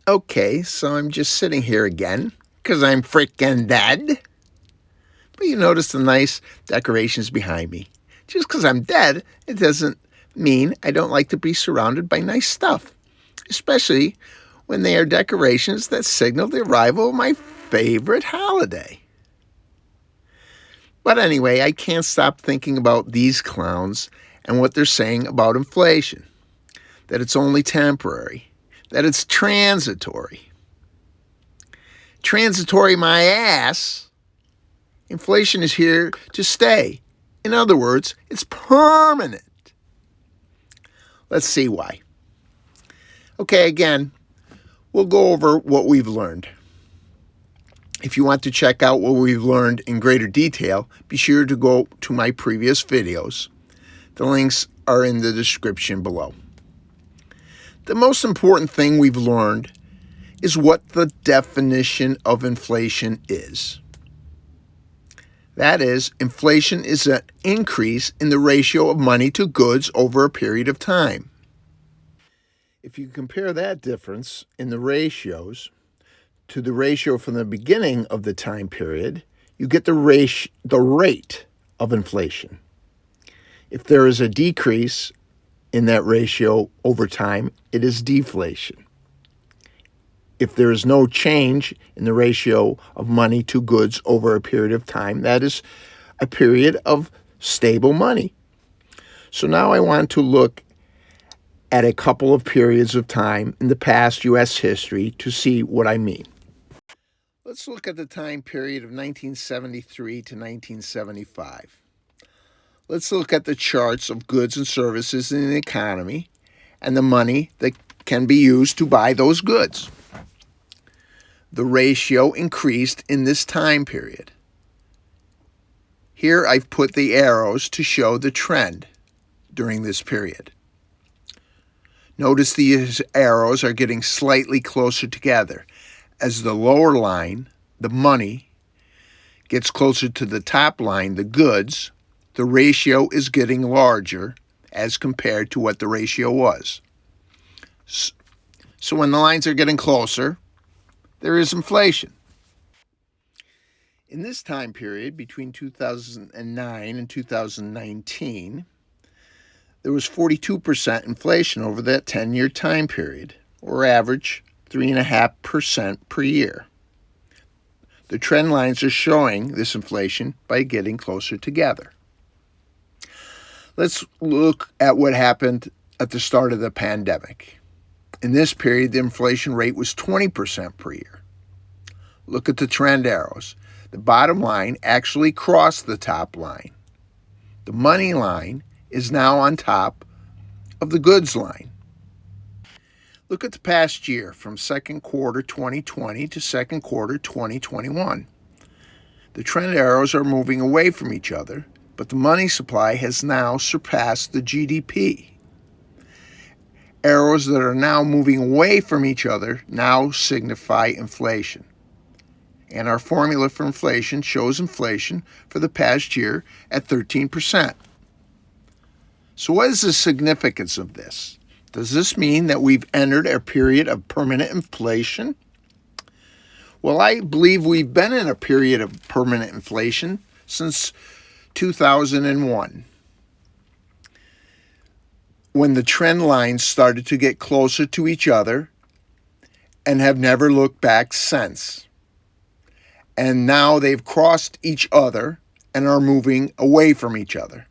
Okay, so I'm just sitting here again, because I'm freaking dead. But you notice the nice decorations behind me. Just because I'm dead, it doesn't mean I don't like to be surrounded by nice stuff, especially when they are decorations that signal the arrival of my favorite holiday. But anyway, I can't stop thinking about these clowns and what they're saying about inflation, that it's only temporary, that it's transitory. Transitory my ass. Inflation is here to stay. In other words, it's permanent. Let's see why. Okay, again, we'll go over what we've learned. If you want to check out what we've learned in greater detail, be sure to go to my previous videos. The links are in the description below. The most important thing we've learned is what the definition of inflation is. That is, inflation is an increase in the ratio of money to goods over a period of time. If you compare that difference in the ratios to the ratio from the beginning of the time period, you get the rate of inflation. If there is a decrease in that ratio over time, it is deflation. If there is no change in the ratio of money to goods over a period of time, that is a period of stable money. So now I want to look at a couple of periods of time in the past U.S. history to see what I mean. Let's look at the time period of 1973 to 1975. Let's look at the charts of goods and services in the economy and the money that can be used to buy those goods. The ratio increased in this time period. Here I've put the arrows to show the trend during this period. Notice these arrows are getting slightly closer together. As the lower line, the money, gets closer to the top line, the goods, the ratio is getting larger as compared to what the ratio was. So when the lines are getting closer, there is inflation. In this time period, between 2009 and 2019, there was 42% inflation over that 10-year time period, or average 3.5% per year. The trend lines are showing this inflation by getting closer together. Let's look at what happened at the start of the pandemic. In this period, the inflation rate was 20% per year. Look at the trend arrows. The bottom line actually crossed the top line. The money line is now on top of the goods line. Look at the past year from second quarter 2020 to second quarter 2021. The trend arrows are moving away from each other, but the money supply has now surpassed the GDP. Arrows that are now moving away from each other now signify inflation. And our formula for inflation shows inflation for the past year at 13%. So what is the significance of this? Does this mean that we've entered a period of permanent inflation? Well, I believe we've been in a period of permanent inflation since 2001, when the trend lines started to get closer to each other and have never looked back since. And now they've crossed each other and are moving away from each other.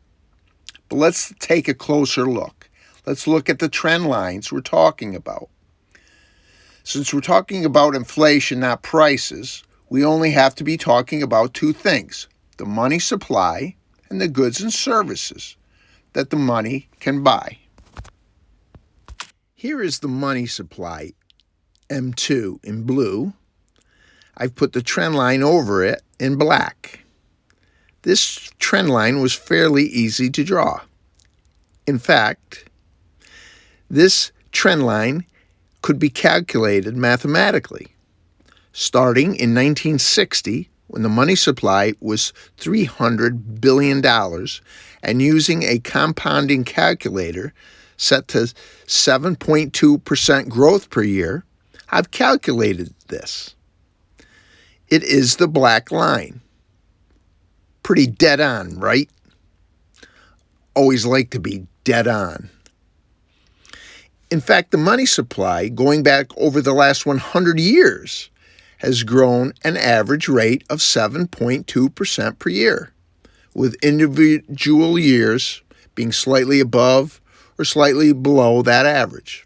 But let's take a closer look. Let's look at the trend lines we're talking about. Since we're talking about inflation, not prices, we only have to be talking about two things: the money supply and the goods and services that the money can buy. Here is the money supply, M2 in blue. I've put the trend line over it in black. This trend line was fairly easy to draw. In fact, this trend line could be calculated mathematically. Starting in 1960, when the money supply was $300 billion, and using a compounding calculator set to 7.2% growth per year, I've calculated this. It is the black line. Pretty dead on, right? Always like to be dead on. In fact, the money supply, going back over the last 100 years, has grown an average rate of 7.2% per year, with individual years being slightly above or slightly below that average.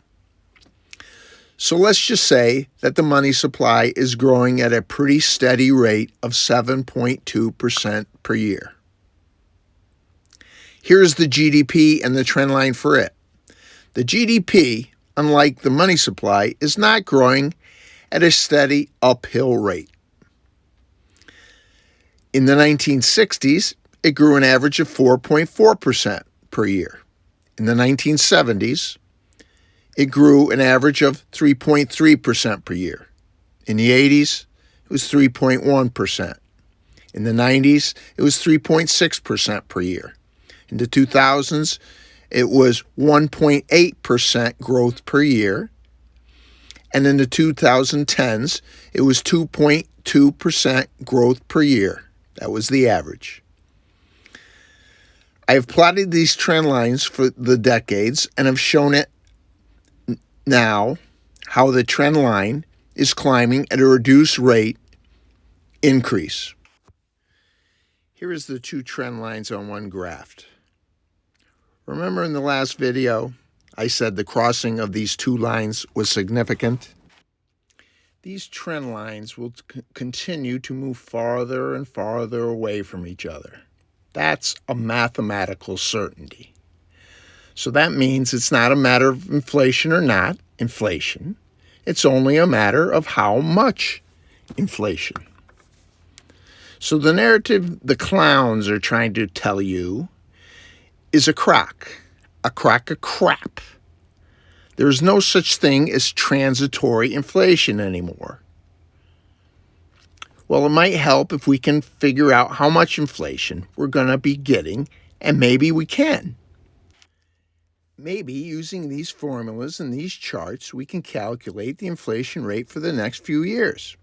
So let's just say that the money supply is growing at a pretty steady rate of 7.2% per year. Here's the GDP and the trend line for it. The GDP, unlike the money supply, is not growing at a steady uphill rate. In the 1960s, it grew an average of 4.4% per year. In the 1970s, it grew an average of 3.3% per year. In the 80s, it was 3.1%. In the 90s, it was 3.6% per year. In the 2000s, it was 1.8% growth per year. And in the 2010s, it was 2.2% growth per year. That was the average. I have plotted these trend lines for the decades and have shown it now how the trend line is climbing at a reduced rate increase. Here is the two trend lines on one graph. Remember in the last video, I said the crossing of these two lines was significant? These trend lines will continue to move farther and farther away from each other. That's a mathematical certainty. So that means it's not a matter of inflation or not inflation. It's only a matter of how much inflation. So the narrative the clowns are trying to tell you is a crock of crap. There's no such thing as transitory inflation anymore. Well, it might help if we can figure out how much inflation we're going to be getting, and maybe we can. Maybe using these formulas and these charts, we can calculate the inflation rate for the next few years.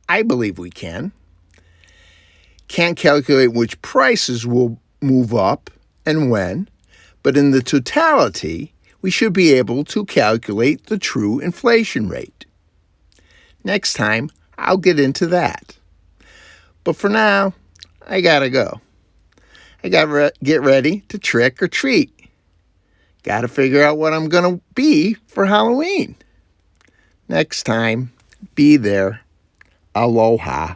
I believe we can. Can't calculate which prices will move up and when, but in the totality, we should be able to calculate the true inflation rate. Next time, I'll get into that. But for now, I gotta go. I gotta get ready to trick or treat. Gotta figure out what I'm gonna be for Halloween. Next time, be there. Aloha.